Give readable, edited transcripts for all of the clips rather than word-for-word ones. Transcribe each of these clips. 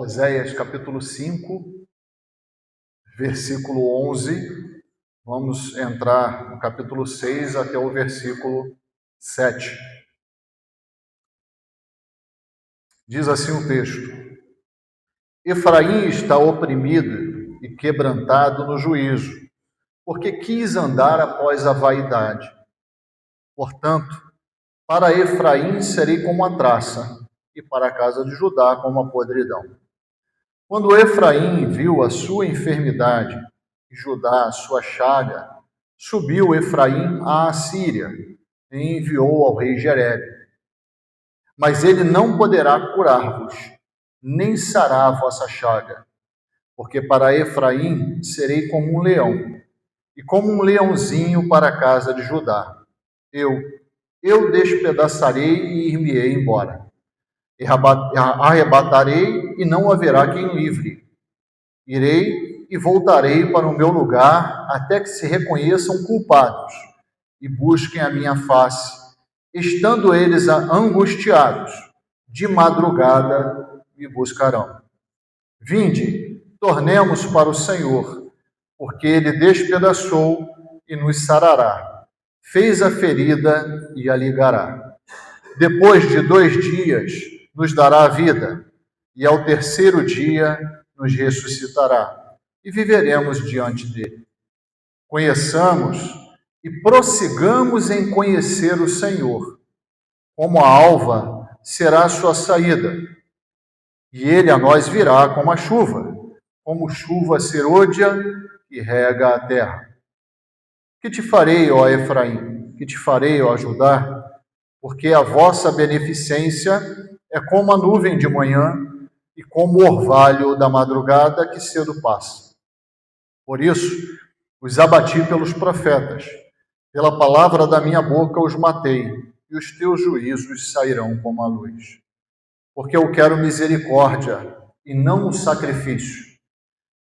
Oséias capítulo 5, versículo 11. Vamos entrar no capítulo 6 até o versículo 7. Diz assim o texto: Efraim está oprimido e quebrantado no juízo, porque quis andar após a vaidade. Portanto, para Efraim serei como a traça, e para a casa de Judá como a podridão. Quando Efraim viu a sua enfermidade e Judá a sua chaga, subiu Efraim à Assíria e enviou ao rei Jareb. Mas ele não poderá curar-vos, nem sarar a vossa chaga, porque para Efraim serei como um leão, e como um leãozinho para a casa de Judá. Eu despedaçarei e ir-me-ei embora. Arrebatarei e não haverá quem livre. Irei e voltarei para o meu lugar até que se reconheçam culpados e busquem a minha face, estando eles angustiados, de madrugada me buscarão. Vinde, tornemos para o Senhor, porque ele despedaçou e nos sarará, fez a ferida e a ligará. Depois de 2 dias nos dará a vida, e ao terceiro dia nos ressuscitará, e viveremos diante dele. Conheçamos e prossigamos em conhecer o Senhor. Como a alva será a sua saída, e ele a nós virá como a chuva, como chuva serôdia que rega a terra. Que te farei, ó Efraim? Que te farei, ó Judá? Porque a vossa beneficência é como a nuvem de manhã e como o orvalho da madrugada que cedo passa. Por isso, os abati pelos profetas, pela palavra da minha boca os matei, e os teus juízos sairão como a luz. Porque eu quero misericórdia e não um sacrifício,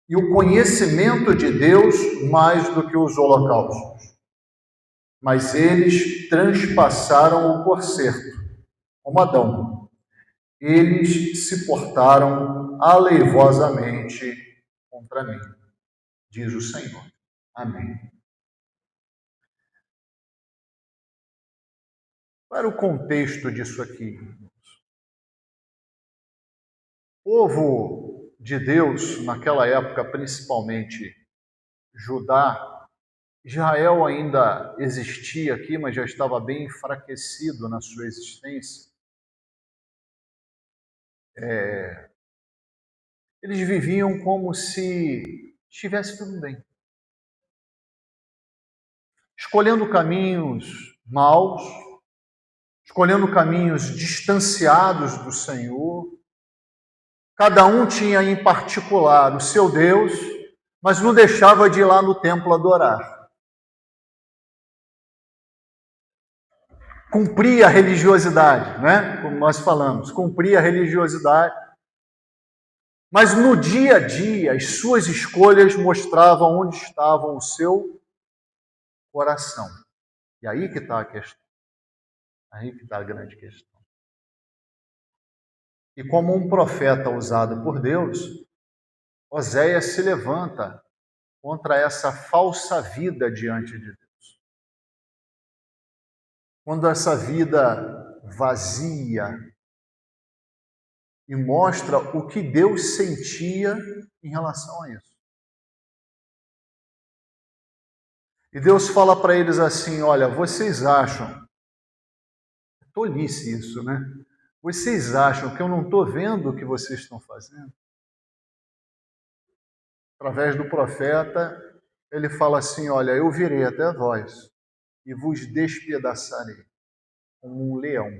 e o conhecimento de Deus mais do que os holocaustos. Mas eles transpassaram o concerto, como Adão. Eles se portaram aleivosamente contra mim, diz o Senhor. Amém. Qual era o contexto disso aqui? O povo de Deus, naquela época, principalmente Judá, Israel ainda existia aqui, mas já estava bem enfraquecido na sua existência. Eles viviam como se estivesse tudo bem, escolhendo caminhos maus, escolhendo caminhos distanciados do Senhor. Cada um tinha em particular o seu Deus, mas não deixava de ir lá no templo adorar. Cumpria a religiosidade, né? Como nós falamos, cumpria a religiosidade. Mas no dia a dia, as suas escolhas mostravam onde estava o seu coração. E aí que está a questão. Aí que está a grande questão. E como um profeta usado por Deus, Oséias se levanta contra essa falsa vida diante de Deus. Quando essa vida vazia e mostra o que Deus sentia em relação a isso. E Deus fala para eles assim, olha, vocês acham, tolice isso, né? Vocês acham que eu não estou vendo o que vocês estão fazendo? Através do profeta, ele fala assim, olha, eu virei até vós e vos despedaçarei como um leão.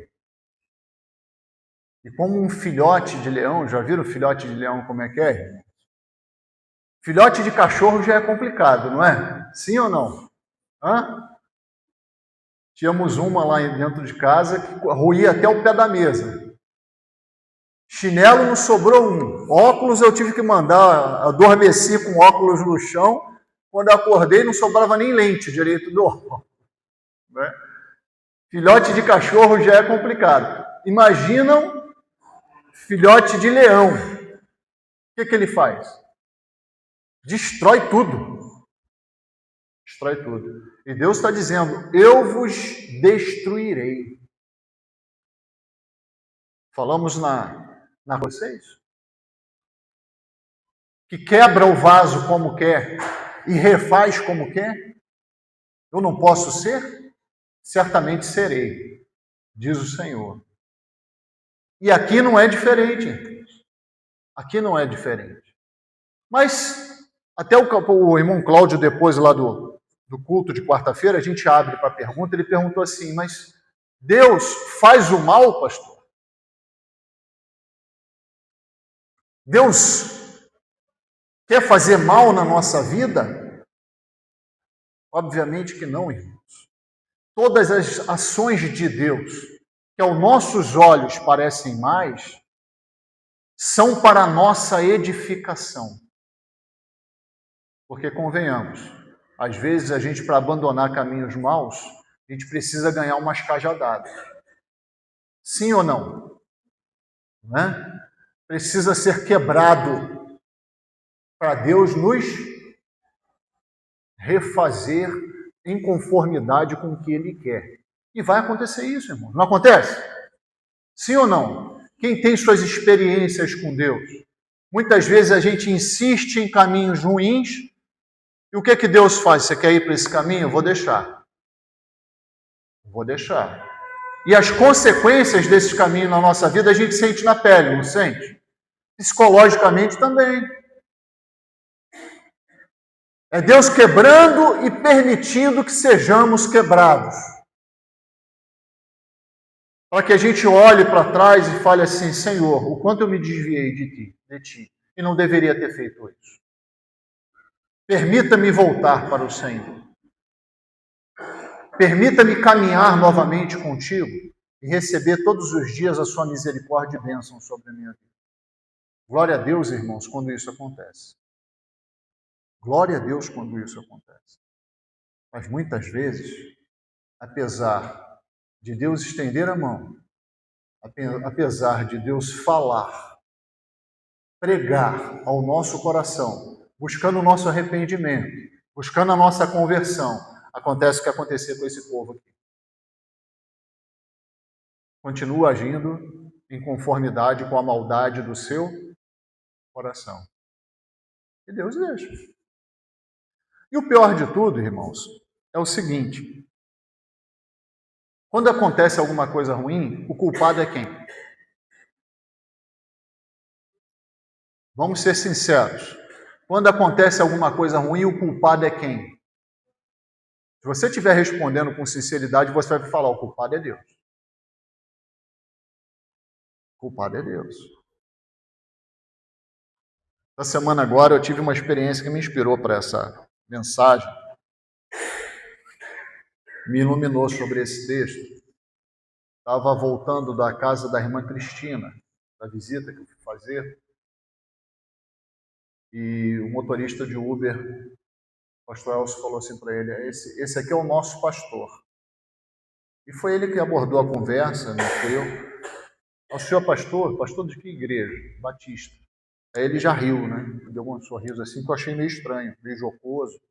E como um filhote de leão, já viram filhote de leão como é que é? Filhote de cachorro já é complicado, não é? Sim ou não? Tínhamos uma lá dentro de casa que roía até o pé da mesa. Chinelo não sobrou um. Óculos eu tive que mandar, adormeci com óculos no chão. Quando eu acordei não sobrava nem lente direito do óculos. Né? Filhote de cachorro já é complicado. Imaginam filhote de leão. que ele faz? Destrói tudo. Destrói tudo. E Deus está dizendo, eu vos destruirei. Falamos na vocês? Que quebra o vaso como quer e refaz como quer? Eu não posso ser? Certamente serei, diz o Senhor. E aqui não é diferente. Aqui não é diferente. Mas até o irmão Cláudio, depois lá do culto de quarta-feira, a gente abre para a pergunta, ele perguntou assim, mas Deus faz o mal, pastor? Deus quer fazer mal na nossa vida? Obviamente que não, irmãos. Todas as ações de Deus, que aos nossos olhos parecem mais, são para a nossa edificação. Porque, convenhamos, às vezes a gente, para abandonar caminhos maus, a gente precisa ganhar umas cajadadas. Sim ou não? Né? Precisa ser quebrado para Deus nos refazer em conformidade com o que Ele quer. E vai acontecer isso, irmão. Não acontece? Sim ou não? Quem tem suas experiências com Deus? Muitas vezes a gente insiste em caminhos ruins. E o que Deus faz? Você quer ir para esse caminho? Eu vou deixar. Vou deixar. E as consequências desse caminho na nossa vida a gente sente na pele, não sente? Psicologicamente também. É Deus quebrando e permitindo que sejamos quebrados. Para que a gente olhe para trás e fale assim, Senhor, o quanto eu me desviei de ti, e não deveria ter feito isso. Permita-me voltar para o Senhor. Permita-me caminhar novamente contigo e receber todos os dias a sua misericórdia e bênção sobre a minha vida. Glória a Deus, irmãos, quando isso acontece. Glória a Deus quando isso acontece. Mas muitas vezes, apesar de Deus estender a mão, apesar de Deus falar, pregar ao nosso coração, buscando o nosso arrependimento, buscando a nossa conversão, acontece o que aconteceu com esse povo aqui. Continua agindo em conformidade com a maldade do seu coração. E Deus deixa. E o pior de tudo, irmãos, é o seguinte. Quando acontece alguma coisa ruim, o culpado é quem? Vamos ser sinceros. Quando acontece alguma coisa ruim, o culpado é quem? Se você estiver respondendo com sinceridade, você vai falar, o culpado é Deus. O culpado é Deus. Essa semana agora eu tive uma experiência que me inspirou para essa mensagem. Me iluminou sobre esse texto. Estava voltando da casa da irmã Cristina, da visita que eu fui fazer. E o motorista de Uber, o pastor Elcio, falou assim para ele, esse aqui é o nosso pastor. E foi ele que abordou a conversa, não foi eu. O senhor pastor? Pastor de que igreja? Batista. Aí ele já riu, né? Deu um sorriso assim que eu achei meio estranho, meio jocoso.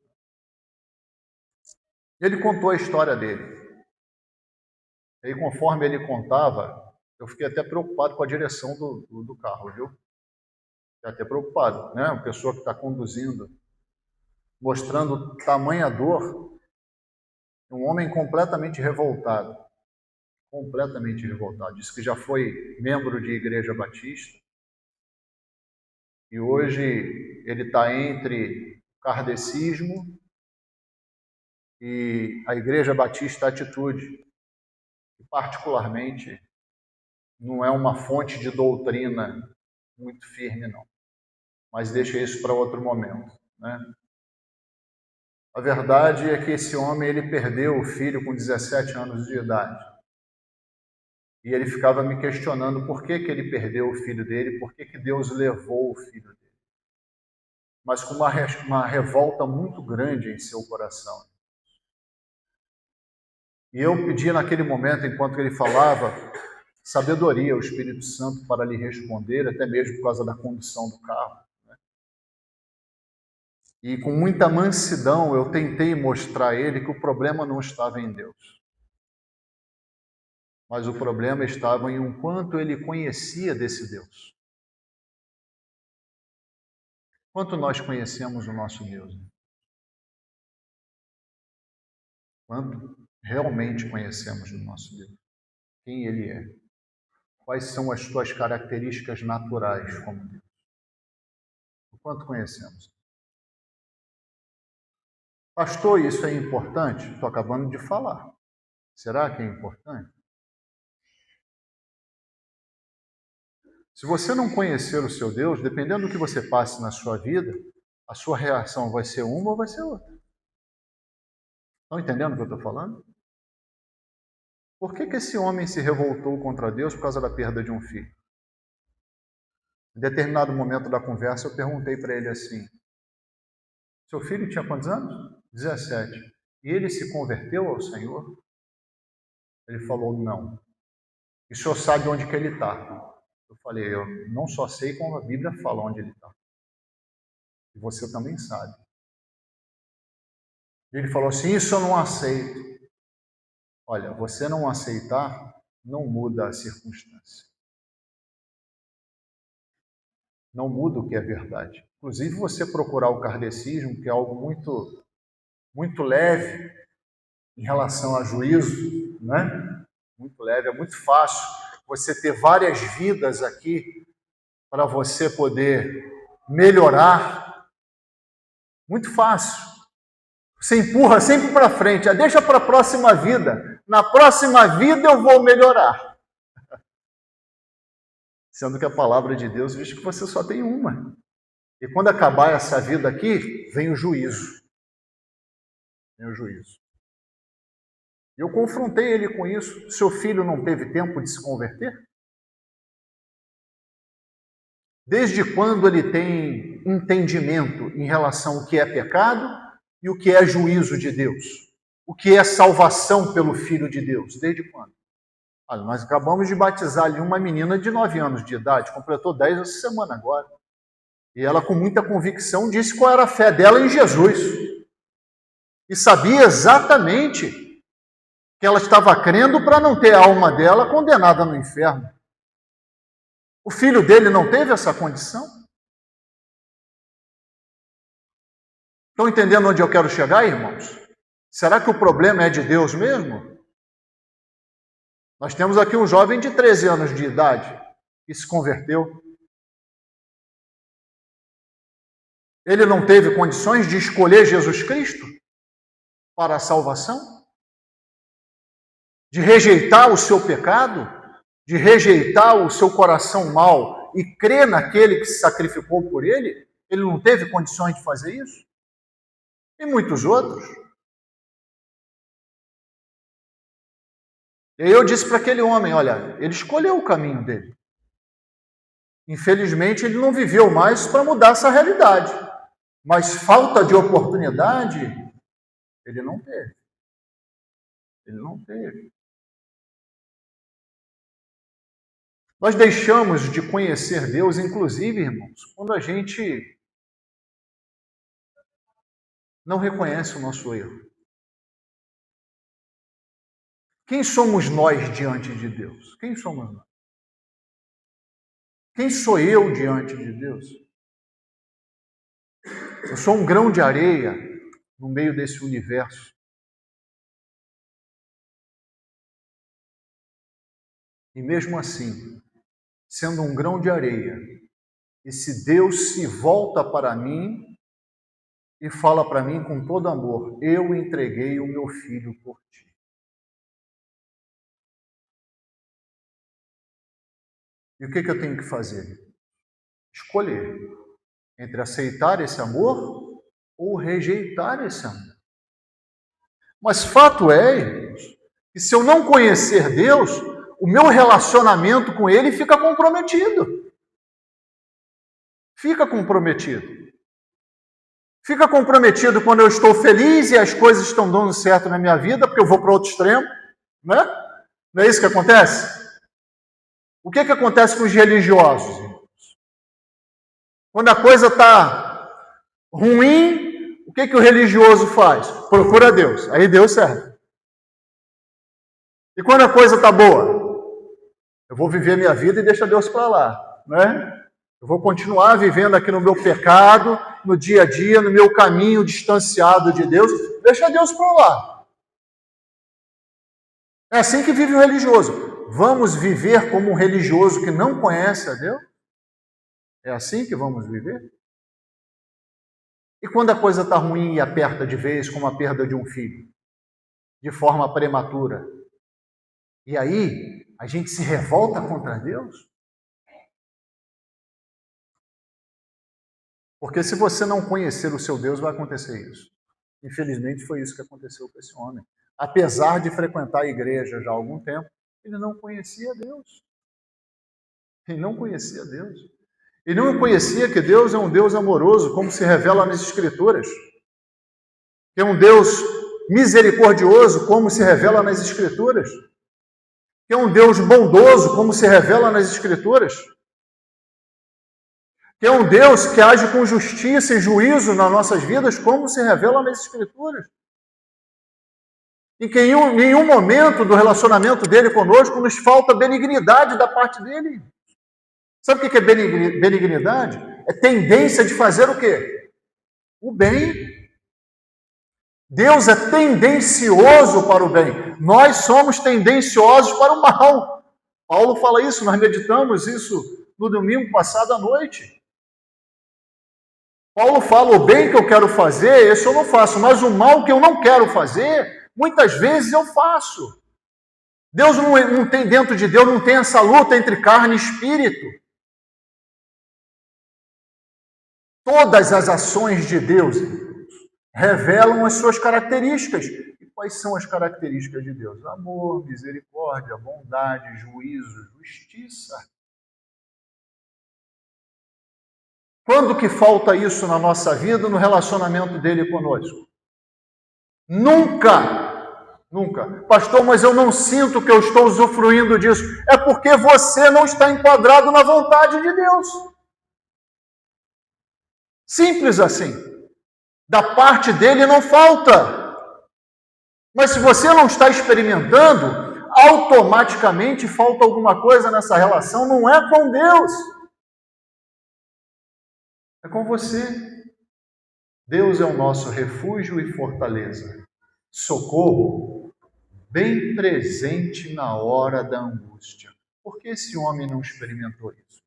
E ele contou a história dele. E aí, conforme ele contava, eu fiquei até preocupado com a direção do carro, viu? Fiquei até preocupado, né? Uma pessoa que está conduzindo, mostrando tamanha dor, um homem completamente revoltado. Completamente revoltado. Disse que já foi membro de igreja batista. E hoje ele está entre o kardecismo e a Igreja Batista Atitude, que particularmente não é uma fonte de doutrina muito firme, não. Mas deixa isso para outro momento, né? A verdade é que esse homem ele perdeu o filho com 17 anos de idade. E ele ficava me questionando por que ele perdeu o filho dele, por que Deus levou o filho dele. Mas com uma revolta muito grande em seu coração. E eu pedi naquele momento, enquanto ele falava, sabedoria ao Espírito Santo para lhe responder, até mesmo por causa da condução do carro. E com muita mansidão eu tentei mostrar a ele que o problema não estava em Deus. Mas o problema estava em um quanto ele conhecia desse Deus. Quanto nós conhecemos o nosso Deus? Quanto realmente conhecemos o nosso Deus? Quem Ele é? Quais são as suas características naturais como Deus? O quanto conhecemos? Pastor, isso é importante? Estou acabando de falar. Será que é importante? Se você não conhecer o seu Deus, dependendo do que você passe na sua vida, a sua reação vai ser uma ou vai ser outra. Estão entendendo o que eu estou falando? Por que esse homem se revoltou contra Deus por causa da perda de um filho? Em determinado momento da conversa, eu perguntei para ele assim: seu filho tinha quantos anos? 17. E ele se converteu ao Senhor? Ele falou, não. E o senhor sabe onde que ele está? Eu falei, eu não só sei como a Bíblia fala onde ele está. E você também sabe. E ele falou assim, isso eu não aceito. Olha, você não aceitar não muda a circunstância. Não muda o que é verdade. Inclusive, você procurar o kardecismo, que é algo muito leve em relação a juízo, né? Muito leve, é muito fácil você ter várias vidas aqui para você poder melhorar. Muito fácil. Você empurra sempre para frente, deixa para a próxima vida. Na próxima vida eu vou melhorar. Sendo que a palavra de Deus diz que você só tem uma. E quando acabar essa vida aqui, vem o juízo. Vem o juízo. Eu confrontei ele com isso. Seu filho não teve tempo de se converter? Desde quando ele tem entendimento em relação ao que é pecado e o que é juízo de Deus? O que é salvação pelo Filho de Deus? Desde quando? Olha, nós acabamos de batizar ali uma menina de 9 anos de idade, completou 10 essa semana agora. E ela, com muita convicção, disse qual era a fé dela em Jesus. E sabia exatamente que ela estava crendo para não ter a alma dela condenada no inferno. O filho dele não teve essa condição? Estão entendendo onde eu quero chegar, irmãos? Será que o problema é de Deus mesmo? Nós temos aqui um jovem de 13 anos de idade que se converteu. Ele não teve condições de escolher Jesus Cristo para a salvação? De rejeitar o seu pecado? De rejeitar o seu coração mau e crer naquele que se sacrificou por ele? Ele não teve condições de fazer isso? E muitos outros. E aí eu disse para aquele homem, olha, ele escolheu o caminho dele. Infelizmente, ele não viveu mais para mudar essa realidade. Mas falta de oportunidade, ele não teve. Ele não teve. Nós deixamos de conhecer Deus, inclusive, irmãos, quando a gente não reconhece o nosso erro. Quem somos nós diante de Deus? Quem somos nós? Quem sou eu diante de Deus? Eu sou um grão de areia no meio desse universo. E mesmo assim, sendo um grão de areia, esse Deus se volta para mim e fala para mim com todo amor, eu entreguei o meu filho por ti. E o que eu tenho que fazer? Escolher entre aceitar esse amor ou rejeitar esse amor. Mas fato é, irmãos, que se eu não conhecer Deus, o meu relacionamento com Ele fica comprometido. Fica comprometido. Fica comprometido quando eu estou feliz e as coisas estão dando certo na minha vida, porque eu vou para outro extremo, né? Não é isso que acontece? O que acontece com os religiosos? Quando a coisa está ruim, que o religioso faz? Procura Deus. Aí Deus serve. E quando a coisa está boa? Eu vou viver minha vida e deixa Deus para lá, né? Eu vou continuar vivendo aqui no meu pecado, no dia a dia, no meu caminho distanciado de Deus. Deixa Deus para lá. É assim que vive o religioso. Vamos viver como um religioso que não conhece a Deus? É assim que vamos viver? E quando a coisa está ruim e aperta de vez, como a perda de um filho, de forma prematura, e aí a gente se revolta contra Deus? Porque se você não conhecer o seu Deus, vai acontecer isso. Infelizmente foi isso que aconteceu com esse homem. Apesar de frequentar a igreja já há algum tempo, ele não conhecia Deus. Ele não conhecia Deus. Ele não conhecia que Deus é um Deus amoroso, como se revela nas Escrituras. Que é um Deus misericordioso, como se revela nas Escrituras. Que é um Deus bondoso, como se revela nas Escrituras. Que é um Deus que age com justiça e juízo nas nossas vidas, como se revela nas Escrituras. E que em nenhum momento do relacionamento dele conosco nos falta benignidade da parte dele. Sabe o que é benignidade? É tendência de fazer o quê? O bem. Deus é tendencioso para o bem. Nós somos tendenciosos para o mal. Paulo fala isso, nós meditamos isso no domingo passado à noite. Paulo fala, o bem que eu quero fazer, esse eu não faço, mas o mal que eu não quero fazer, muitas vezes eu faço. Deus não tem, dentro de Deus não tem essa luta entre carne e espírito. Todas as ações de Deus revelam as suas características. E quais são as características de Deus? Amor, misericórdia, bondade, juízo, justiça. Quando que falta isso na nossa vida, no relacionamento dele conosco? Nunca! Nunca. Pastor, mas eu não sinto que eu estou usufruindo disso. É porque você não está enquadrado na vontade de Deus. Simples assim. Da parte dele não falta. Mas se você não está experimentando, automaticamente falta alguma coisa nessa relação. Não é com Deus. É com você. Deus é o nosso refúgio e fortaleza. Socorro bem presente na hora da angústia. Por que esse homem não experimentou isso?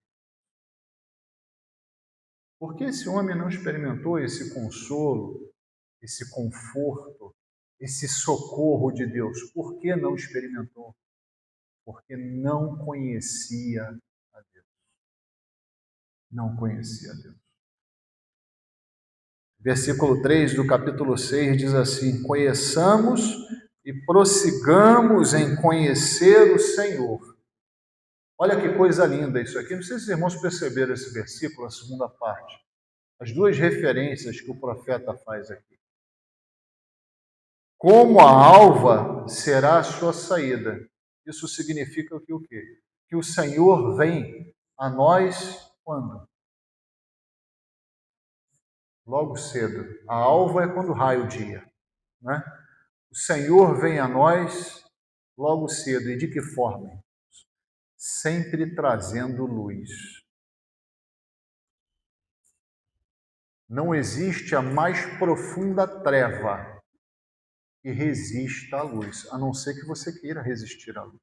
Por que esse homem não experimentou esse consolo, esse conforto, esse socorro de Deus? Por que não experimentou? Porque não conhecia a Deus. Não conhecia a Deus. Versículo 3 do capítulo 6 diz assim: conheçamos e prossigamos em conhecer o Senhor. Olha que coisa linda isso aqui. Não sei se os irmãos perceberam esse versículo, a segunda parte. As duas referências que o profeta faz aqui. Como a alva será a sua saída. Isso significa que o quê? Que o Senhor vem a nós quando? Logo cedo. A alva é quando raia o dia, né? O Senhor vem a nós logo cedo. E de que forma? Sempre trazendo luz. Não existe a mais profunda treva que resista à luz, a não ser que você queira resistir à luz.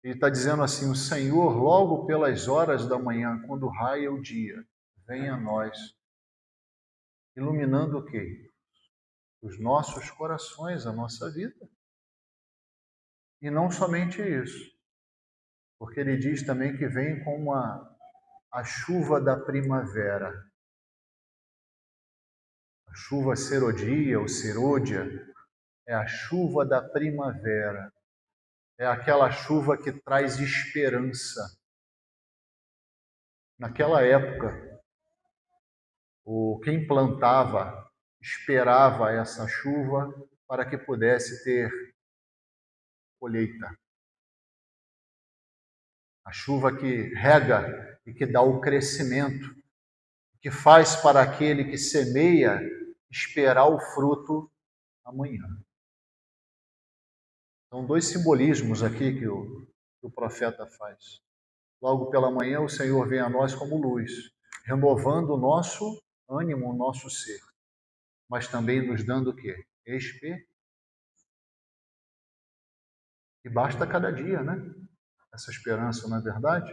Ele está dizendo assim, o Senhor, logo pelas horas da manhã, quando raia o dia, vem a nós, iluminando o quê? Os nossos corações, a nossa vida. E não somente isso, porque ele diz também que vem como a chuva da primavera. A chuva serodia ou serôdia é a chuva da primavera. É aquela chuva que traz esperança. Naquela época, quem plantava esperava essa chuva para que pudesse ter colheita. A chuva que rega e que dá o crescimento que faz para aquele que semeia esperar o fruto amanhã. São dois simbolismos aqui que o profeta faz. Logo pela manhã, o Senhor vem a nós como luz, renovando o nosso ânimo, o nosso ser, mas também nos dando o quê? Esperança. E basta cada dia, né? Essa esperança, não é verdade?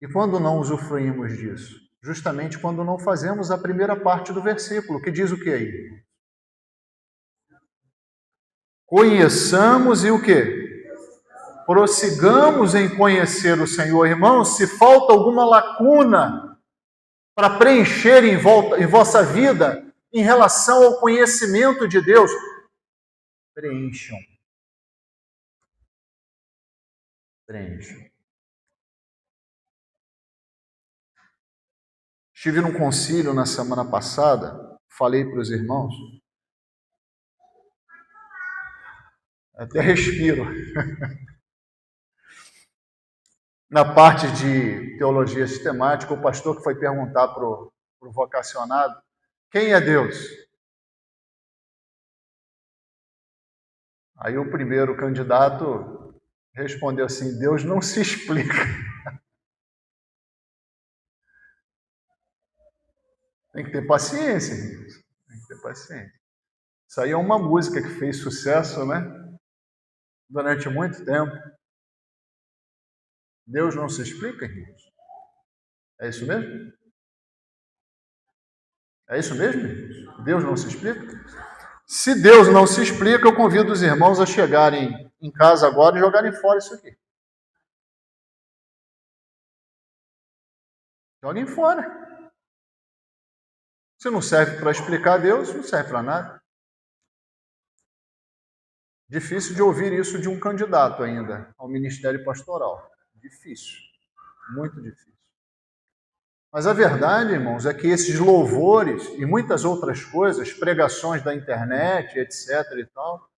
E quando não usufruímos disso? Justamente quando não fazemos a primeira parte do versículo, que diz o que aí? Conheçamos e o quê? Prossigamos em conhecer o Senhor. Irmãos, se falta alguma lacuna para preencher em vossa vida em relação ao conhecimento de Deus, preencham. Preencham. Estive num concílio na semana passada, falei para os irmãos, até respiro. Na parte de teologia sistemática, o pastor que foi perguntar para o vocacionado, quem é Deus? Aí o primeiro candidato respondeu assim, Deus não se explica. Tem que ter paciência, irmãos. Tem que ter paciência. Isso aí é uma música que fez sucesso, né? Durante muito tempo. Deus não se explica, irmãos? É isso mesmo? É isso mesmo, irmãos? Deus não se explica? Se Deus não se explica, eu convido os irmãos a chegarem em casa agora e jogarem fora isso aqui. Joguem fora. Se não serve para explicar Deus, não serve para nada. Difícil de ouvir isso de um candidato ainda ao ministério pastoral. Difícil. Muito difícil. Mas a verdade, irmãos, é que esses louvores e muitas outras coisas, pregações da internet, etc. e tal,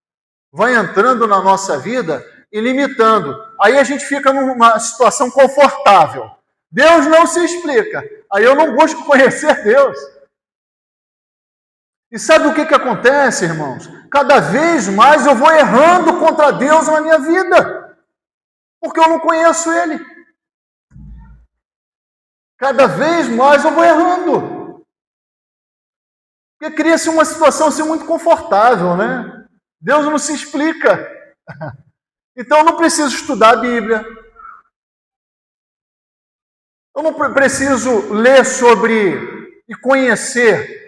vai entrando na nossa vida e limitando. Aí a gente fica numa situação confortável. Deus não se explica. Aí eu não busco conhecer Deus. E sabe o que acontece, irmãos? Cada vez mais eu vou errando contra Deus na minha vida. Porque eu não conheço Ele. Cada vez mais eu vou errando. Porque cria-se uma situação assim muito confortável, né? Deus não se explica. Então eu não preciso estudar a Bíblia. Eu não preciso ler sobre e conhecer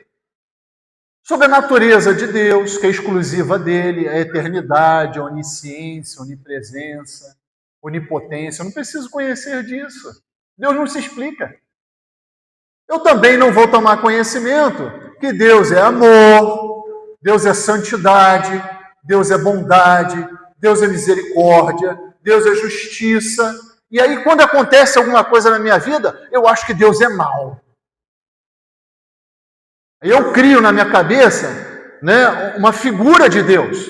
sobre a natureza de Deus, que é exclusiva dele, a eternidade, a onisciência, a onipresença, a onipotência. Eu não preciso conhecer disso. Deus não se explica. Eu também não vou tomar conhecimento que Deus é amor, Deus é santidade, Deus é bondade, Deus é misericórdia, Deus é justiça. E aí, quando acontece alguma coisa na minha vida, eu acho que Deus é mau. Eu crio na minha cabeça, né, uma figura de Deus,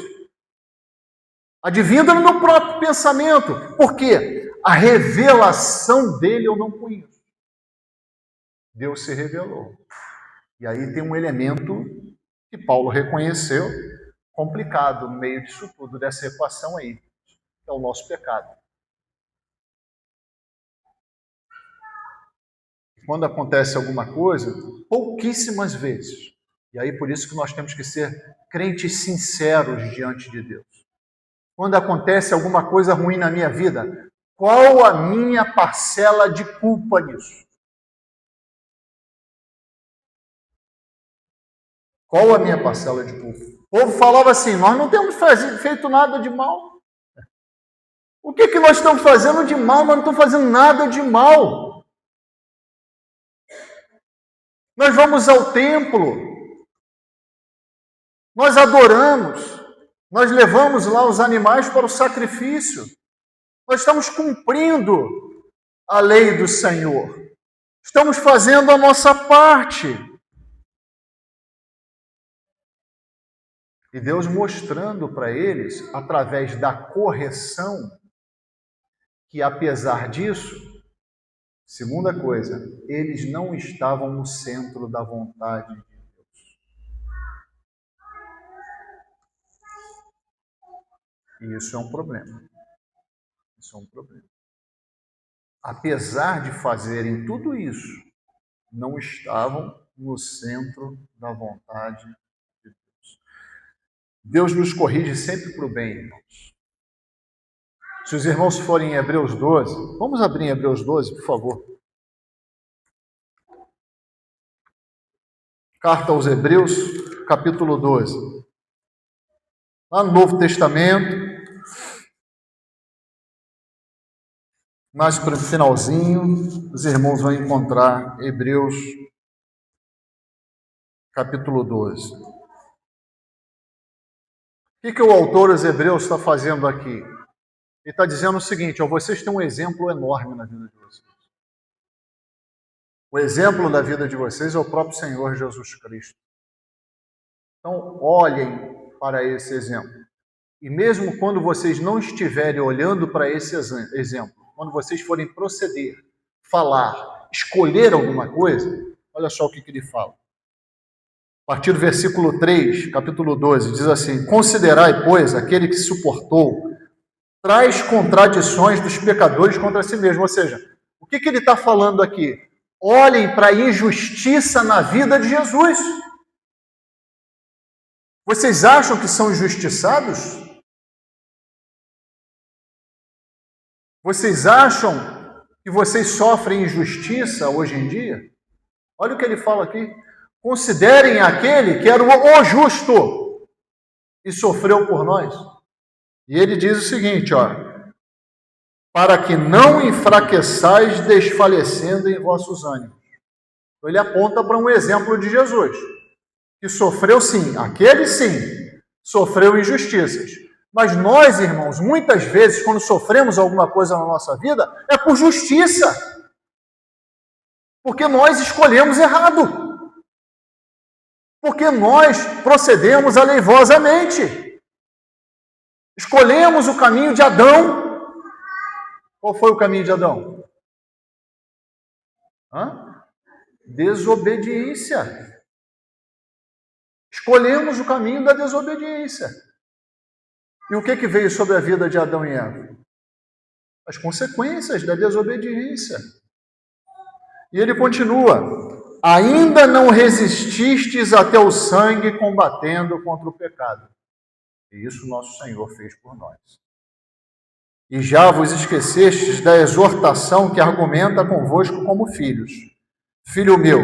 advinda no meu próprio pensamento. Por quê? A revelação dele eu não conheço. Deus se revelou. E aí tem um elemento que Paulo reconheceu, complicado no meio disso tudo, dessa equação aí, que é o nosso pecado. Quando acontece alguma coisa, pouquíssimas vezes, e aí por isso que nós temos que ser crentes sinceros diante de Deus. Quando acontece alguma coisa ruim na minha vida, qual a minha parcela de culpa nisso? Qual a minha parcela de culpa? O povo falava assim, nós não temos feito nada de mal. O que nós estamos fazendo de mal? Nós não estamos fazendo nada de mal. Nós vamos ao templo, nós adoramos, nós levamos lá os animais para o sacrifício. Nós estamos cumprindo a lei do Senhor. Estamos fazendo a nossa parte. E Deus mostrando para eles, através da correção, que apesar disso, Segunda coisa, eles não estavam no centro da vontade de Deus. E isso é um problema. Isso é um problema. Apesar de fazerem tudo isso, não estavam no centro da vontade de Deus. Deus nos corrige sempre para o bem, irmãos. Se os irmãos forem em Hebreus 12, vamos abrir em Hebreus 12, por favor. Carta aos Hebreus, capítulo 12. Lá no Novo Testamento, mais para o finalzinho, os irmãos vão encontrar Hebreus, capítulo 12. O que o autor aos Hebreus está fazendo aqui? Ele está dizendo o seguinte, ó, vocês têm um exemplo enorme na vida de vocês. O exemplo da vida de vocês é o próprio Senhor Jesus Cristo. Então, olhem para esse exemplo. E mesmo quando vocês não estiverem olhando para esse exemplo, quando vocês forem proceder, falar, escolher alguma coisa, olha só o que ele fala. A partir do versículo 3, capítulo 12, diz assim: considerai, pois, aquele que suportou traz contradições dos pecadores contra si mesmo. Ou seja, o que ele está falando aqui? Olhem para a injustiça na vida de Jesus. Vocês acham que são injustiçados? Vocês acham que vocês sofrem injustiça hoje em dia? Olha o que ele fala aqui. Considerem aquele que era o justo e sofreu por nós. E ele diz o seguinte, ó: para que não enfraqueçais desfalecendo em vossos ânimos. Então ele aponta para um exemplo de Jesus, que sofreu sim, aquele sim, sofreu injustiças. Mas nós, irmãos, muitas vezes, quando sofremos alguma coisa na nossa vida, é por justiça. Porque nós escolhemos errado. Porque nós procedemos aleivosamente. Escolhemos o caminho de Adão. Qual foi o caminho de Adão? Desobediência. Escolhemos o caminho da desobediência. E o que veio sobre a vida de Adão e Eva? As consequências da desobediência. E ele continua: ainda não resististes até o sangue combatendo contra o pecado. E isso nosso Senhor fez por nós. E já vos esquecestes da exortação que argumenta convosco como filhos. Filho meu,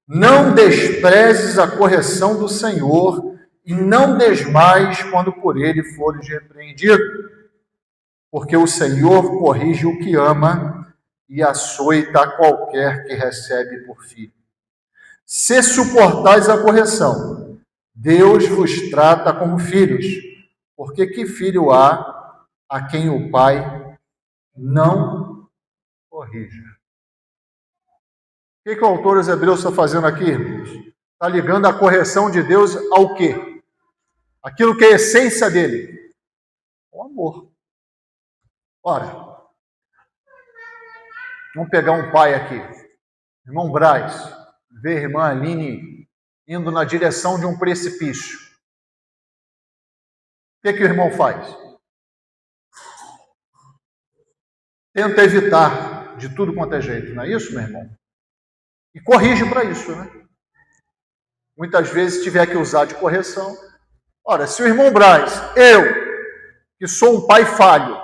não desprezes a correção do Senhor e não desmaies quando por ele fores repreendido. Porque o Senhor corrige o que ama e açoita a qualquer que recebe por filho. Se suportais a correção, Deus vos trata como filhos, porque que filho há a quem o pai não corrija? O que o autor aos Hebreus está fazendo aqui, irmãos? Está ligando a correção de Deus ao quê? Aquilo que é a essência dele. O amor. Ora, vamos pegar um pai aqui. Irmão Braz, vê a irmã Aline indo na direção de um precipício. O que o irmão faz? Tenta evitar de tudo quanto é jeito, não é isso, meu irmão? E corrige para isso, né? Muitas vezes tiver que usar de correção. Ora, se o irmão Braz, eu, que sou um pai falho,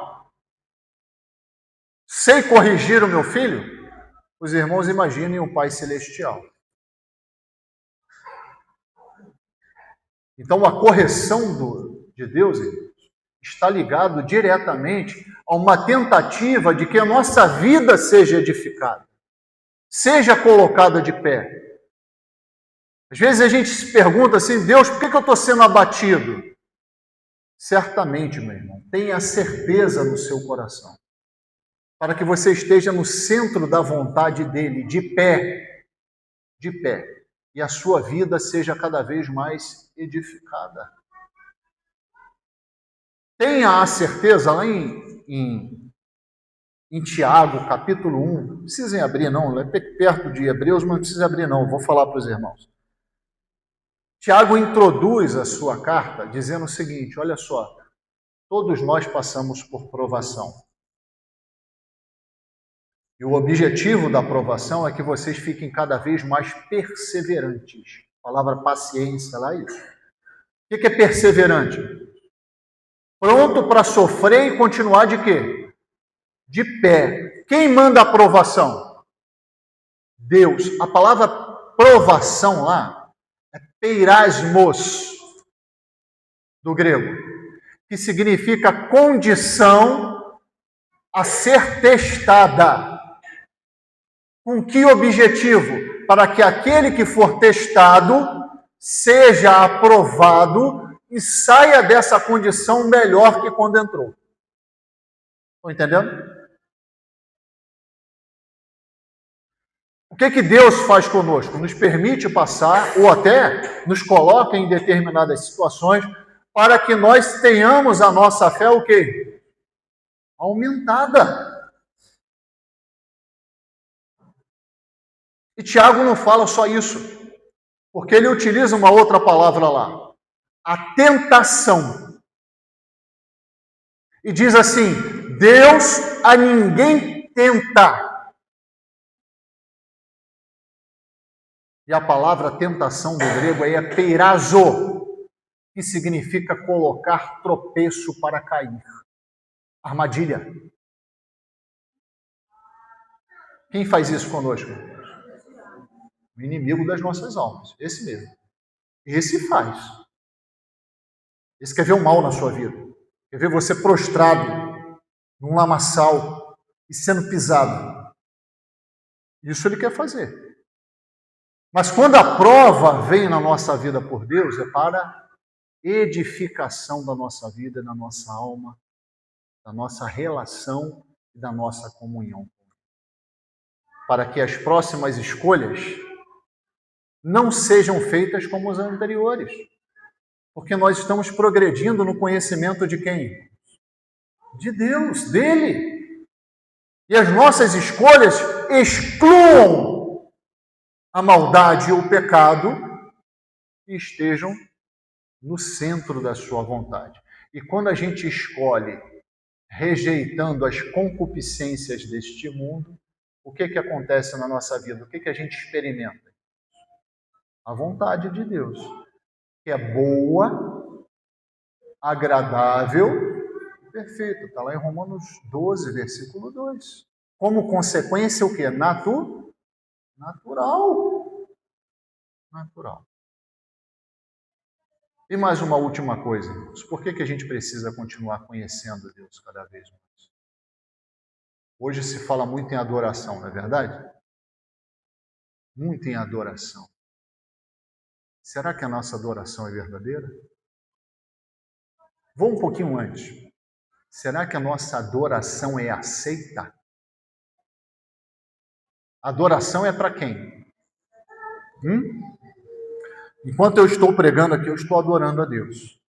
sei corrigir o meu filho, os irmãos imaginem um pai celestial. Então, a correção de Deus, irmãos, está ligado diretamente a uma tentativa de que a nossa vida seja edificada, seja colocada de pé. Às vezes a gente se pergunta assim: Deus, por que eu estou sendo abatido? Certamente, meu irmão, tenha certeza no seu coração, para que você esteja no centro da vontade dele, de pé, e a sua vida seja cada vez mais edificada. Tenha a certeza, lá em em Tiago, capítulo 1. Não precisem abrir, não. É perto de Hebreus, mas não precisa abrir, não. Vou falar para os irmãos. Tiago introduz a sua carta dizendo o seguinte: olha só, todos nós passamos por provação. E o objetivo da provação é que vocês fiquem cada vez mais perseverantes. A palavra paciência lá é isso. O que é perseverante? Pronto para sofrer e continuar de quê? De pé. Quem manda a provação? Deus. A palavra provação lá é peirasmos, do grego, que significa condição a ser testada. Com que objetivo? Para que aquele que for testado seja aprovado e saia dessa condição melhor que quando entrou. Estão entendendo? O que Deus faz conosco? Nos permite passar, ou até nos coloca em determinadas situações, para que nós tenhamos a nossa fé o quê? Aumentada. E Tiago não fala só isso, porque ele utiliza uma outra palavra lá, a tentação. E diz assim: Deus a ninguém tenta. E a palavra tentação do grego aí é peirazo, que significa colocar tropeço para cair. Armadilha. Quem faz isso conosco? O inimigo das nossas almas. Esse mesmo. Esse faz. Esse quer ver o mal na sua vida. Quer ver você prostrado num lamaçal e sendo pisado. Isso ele quer fazer. Mas quando a prova vem na nossa vida por Deus, é para edificação da nossa vida, da nossa alma, da nossa relação e da nossa comunhão. Para que as próximas escolhas não sejam feitas como as anteriores. Porque nós estamos progredindo no conhecimento de quem? De Deus, dele. E as nossas escolhas excluam a maldade e o pecado e estejam no centro da sua vontade. E quando a gente escolhe rejeitando as concupiscências deste mundo, o que acontece na nossa vida? O que a gente experimenta? A vontade de Deus, que é boa, agradável e perfeita. Está lá em Romanos 12, versículo 2. Como consequência, o quê? Natural. E mais uma última coisa. Por que a gente precisa continuar conhecendo Deus cada vez mais? Hoje se fala muito em adoração, não é verdade? Muito em adoração. Será que a nossa adoração é verdadeira? Vou um pouquinho antes. Será que a nossa adoração é aceita? Adoração é para quem? Enquanto eu estou pregando aqui, eu estou adorando a Deus.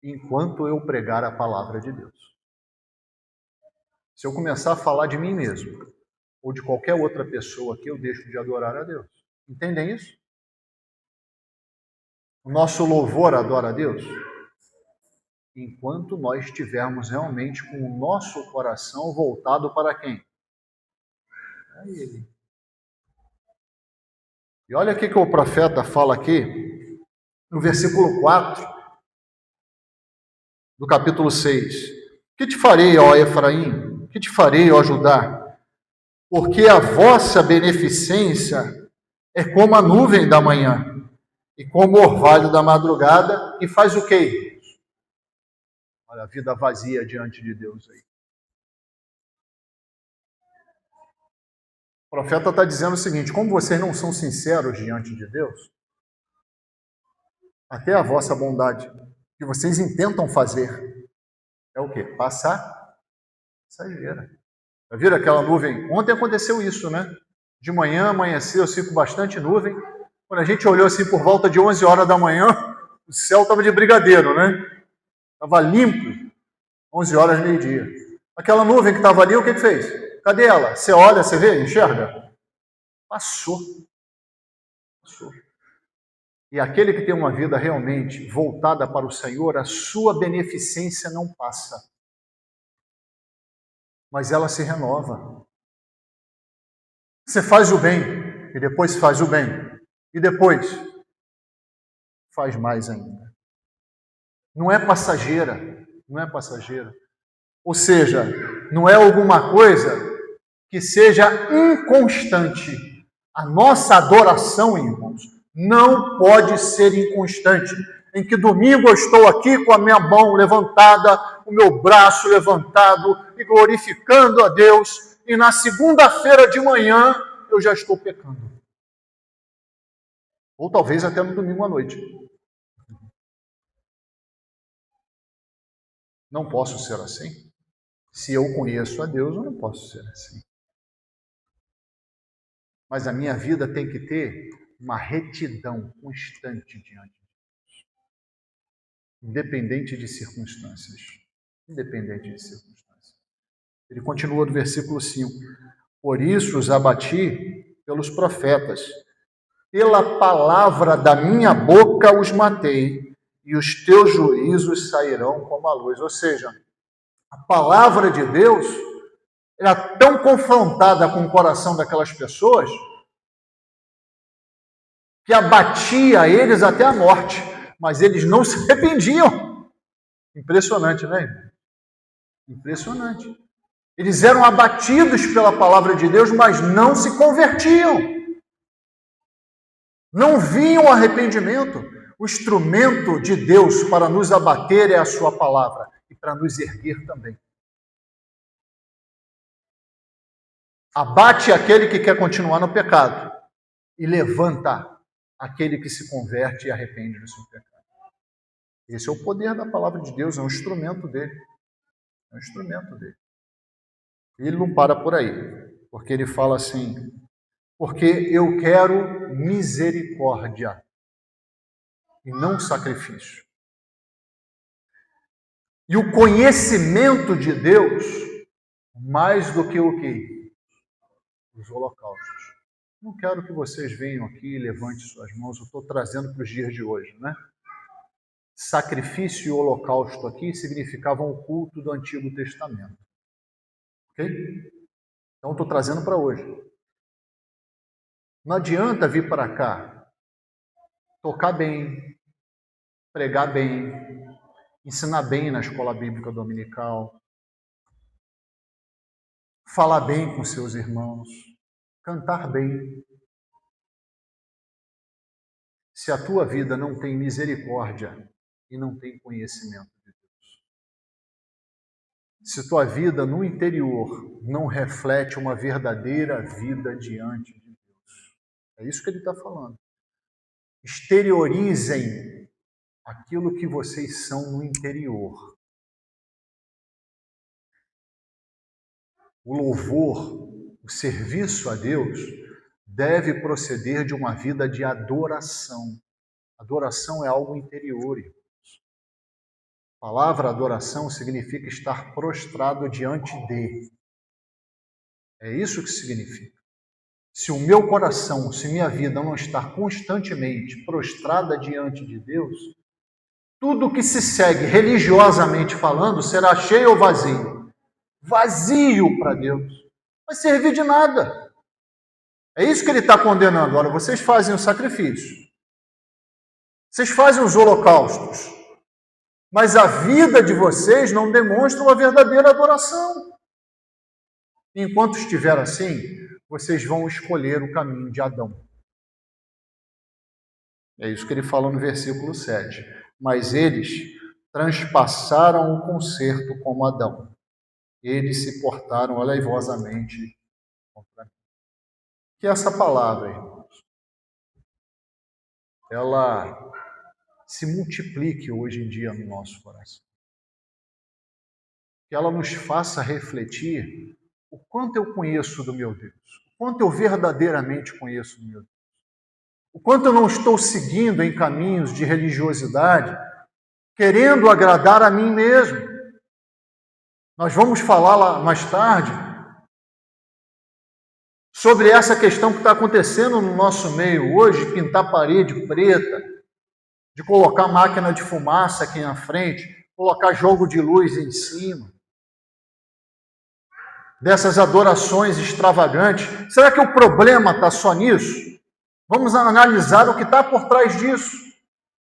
Enquanto eu pregar a palavra de Deus. Se eu começar a falar de mim mesmo, ou de qualquer outra pessoa aqui, eu deixo de adorar a Deus. Entendem isso? O nosso louvor adora a Deus enquanto nós estivermos realmente com o nosso coração voltado para quem? Para Ele. E olha o que o profeta fala aqui, no versículo 4 do capítulo 6. Que te farei, ó Efraim? Que te farei, ó Judá? Porque a vossa beneficência é como a nuvem da manhã e como o orvalho da madrugada, e faz o quê? Olha a vida vazia diante de Deus aí. O profeta está dizendo o seguinte: como vocês não são sinceros diante de Deus, até a vossa bondade, que vocês intentam fazer, é o quê? Passageira. Já viram aquela nuvem? Ontem aconteceu isso, né? De manhã, amanheceu, assim, com bastante nuvem. Quando a gente olhou assim por volta de 11 horas da manhã, o céu estava de brigadeiro, né? Estava limpo, 11 horas, meio-dia. Aquela nuvem que estava ali, o que fez? Cadê ela? Você olha, você vê, enxerga? Passou. Passou. E aquele que tem uma vida realmente voltada para o Senhor, a sua beneficência não passa, mas ela se renova. Você faz o bem, e depois faz o bem, e depois faz mais ainda. Não é passageira, não é passageira. Ou seja, não é alguma coisa que seja inconstante. A nossa adoração, irmãos, não pode ser inconstante. Em que domingo eu estou aqui com a minha mão levantada, o meu braço levantado e glorificando a Deus, e na segunda-feira de manhã eu já estou pecando. Ou talvez até no domingo à noite. Não posso ser assim. Se eu conheço a Deus, eu não posso ser assim. Mas a minha vida tem que ter uma retidão constante diante de Deus. Independente de circunstâncias. Independente de circunstâncias. Ele continua no versículo 5. Por isso os abati pelos profetas. Pela palavra da minha boca os matei, e os teus juízos sairão como a luz. Ou seja, a palavra de Deus era tão confrontada com o coração daquelas pessoas que abatia eles até a morte, mas eles não se arrependiam. Impressionante, né? Impressionante. Eles eram abatidos pela palavra de Deus, mas não se convertiam. Não viam arrependimento. O instrumento de Deus para nos abater é a sua palavra e para nos erguer também. Abate aquele que quer continuar no pecado e levanta aquele que se converte e arrepende do seu pecado. Esse é o poder da palavra de Deus, é um instrumento dele. É um instrumento dele. E ele não para por aí, porque ele fala assim, porque eu quero misericórdia e não sacrifício. E o conhecimento de Deus, mais do que o quê? Os holocaustos. Não quero que vocês venham aqui e levantem suas mãos, eu estou trazendo para os dias de hoje, né? Sacrifício e holocausto aqui significavam o culto do Antigo Testamento. Ok? Então estou trazendo para hoje. Não adianta vir para cá, tocar bem, pregar bem, ensinar bem na escola bíblica dominical, falar bem com seus irmãos, cantar bem. Se a tua vida não tem misericórdia e não tem conhecimento de Deus. Se tua vida no interior não reflete uma verdadeira vida diante de Deus. É isso que ele está falando. Exteriorizem aquilo que vocês são no interior. O louvor, o serviço a Deus, deve proceder de uma vida de adoração. Adoração é algo interior, irmãos. A palavra adoração significa estar prostrado diante de. É isso que significa. Se o meu coração, se minha vida não está constantemente prostrada diante de Deus, tudo que se segue religiosamente falando será cheio ou vazio? Vazio para Deus. Não vai servir de nada. É isso que ele está condenando. Olha, vocês fazem o sacrifício. Vocês fazem os holocaustos. Mas a vida de vocês não demonstra uma verdadeira adoração. Enquanto estiver assim, vocês vão escolher o caminho de Adão. É isso que ele fala no versículo 7. Mas eles transpassaram o concerto como Adão. Eles se portaram aleivosamente contra mim. Que essa palavra, irmãos, ela se multiplique hoje em dia no nosso coração. Que ela nos faça refletir o quanto eu conheço do meu Deus, o quanto eu verdadeiramente conheço do meu Deus, o quanto eu não estou seguindo em caminhos de religiosidade, querendo agradar a mim mesmo. Nós vamos falar lá mais tarde sobre essa questão que está acontecendo no nosso meio hoje, pintar parede preta, de colocar máquina de fumaça aqui na frente, colocar jogo de luz em cima, dessas adorações extravagantes. Será que o problema está só nisso? Vamos analisar o que está por trás disso.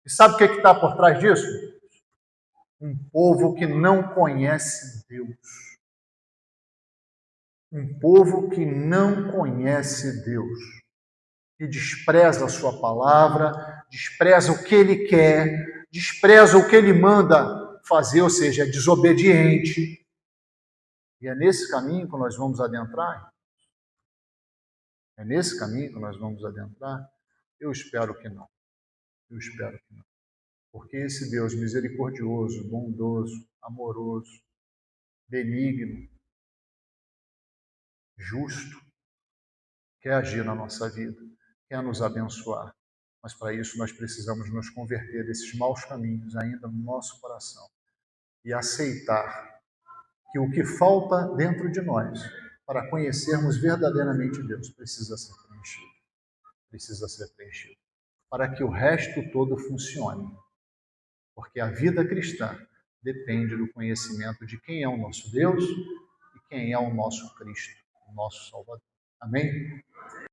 E sabe o que está por trás disso? Um povo que não conhece Deus. Um povo que não conhece Deus, que despreza a sua palavra, despreza o que ele quer, despreza o que ele manda fazer, ou seja, é desobediente. E é nesse caminho que nós vamos adentrar? É nesse caminho que nós vamos adentrar? Eu espero que não. Eu espero que não. Porque esse Deus misericordioso, bondoso, amoroso, benigno, justo, quer agir na nossa vida, quer nos abençoar. Mas para isso nós precisamos nos converter desses maus caminhos ainda no nosso coração e aceitar que o que falta dentro de nós para conhecermos verdadeiramente Deus precisa ser preenchido. Precisa ser preenchido. Para que o resto todo funcione. Porque a vida cristã depende do conhecimento de quem é o nosso Deus e quem é o nosso Cristo, o nosso Salvador. Amém?